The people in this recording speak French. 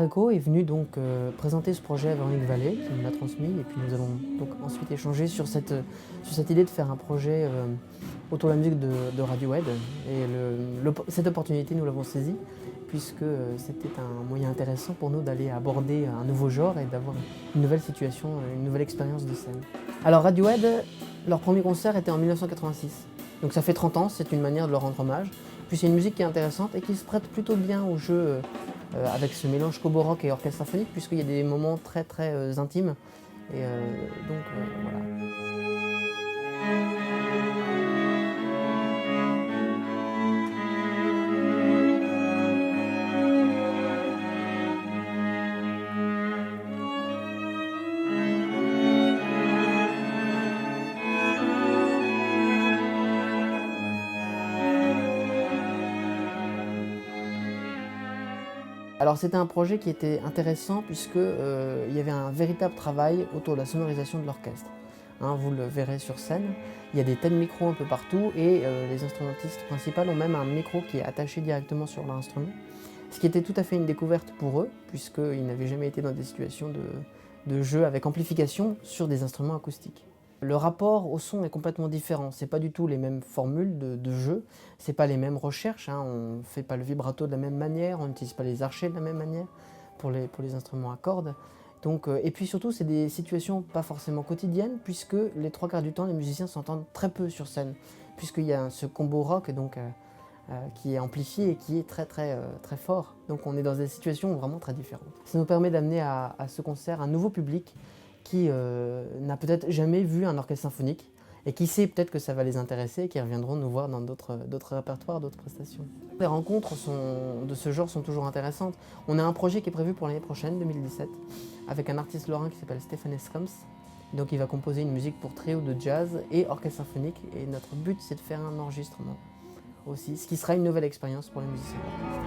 Greco est venu donc présenter ce projet à Véronique Vallée, qui me l'a transmis, et puis nous avons donc ensuite échangé sur cette idée de faire un projet autour de la musique de Radiohead. Et cette opportunité, nous l'avons saisie, puisque c'était un moyen intéressant pour nous d'aller aborder un nouveau genre et d'avoir une nouvelle situation, une nouvelle expérience de scène. Alors Radiohead, leur premier concert était en 1986, donc ça fait 30 ans, c'est une manière de leur rendre hommage. Puis c'est une musique qui est intéressante et qui se prête plutôt bien au jeu avec ce mélange cobo-rock et orchestre symphonique, puisqu'il y a des moments très intimes. Et donc voilà. Alors c'était un projet qui était intéressant puisque il y avait un véritable travail autour de la sonorisation de l'orchestre. Hein, vous le verrez sur scène, il y a des tas de micros un peu partout et les instrumentistes principaux ont même un micro qui est attaché directement sur leur instrument. Ce qui était tout à fait une découverte pour eux, puisqu'ils n'avaient jamais été dans des situations de jeu avec amplification sur des instruments acoustiques. Le rapport au son est complètement différent, c'est pas du tout les mêmes formules de jeu, c'est pas les mêmes recherches, hein. On ne fait pas le vibrato de la même manière, on n'utilise pas les archets de la même manière pour les instruments à cordes. Donc, et puis surtout, c'est des situations pas forcément quotidiennes, puisque les 3/4 du temps, les musiciens s'entendent très peu sur scène, puisqu'il y a ce combo rock donc, qui est amplifié et qui est très fort. Donc on est dans des situations vraiment très différentes. Ça nous permet d'amener à ce concert un nouveau public qui n'a peut-être jamais vu un orchestre symphonique et qui sait peut-être que ça va les intéresser et qui reviendront nous voir dans d'autres répertoires, d'autres prestations. Les rencontres de ce genre sont toujours intéressantes. On a un projet qui est prévu pour l'année prochaine, 2017, avec un artiste lorrain qui s'appelle Stéphane Escoms. Donc il va composer une musique pour trio de jazz et orchestre symphonique, et notre but c'est de faire un enregistrement aussi, ce qui sera une nouvelle expérience pour les musiciens d'orchestre.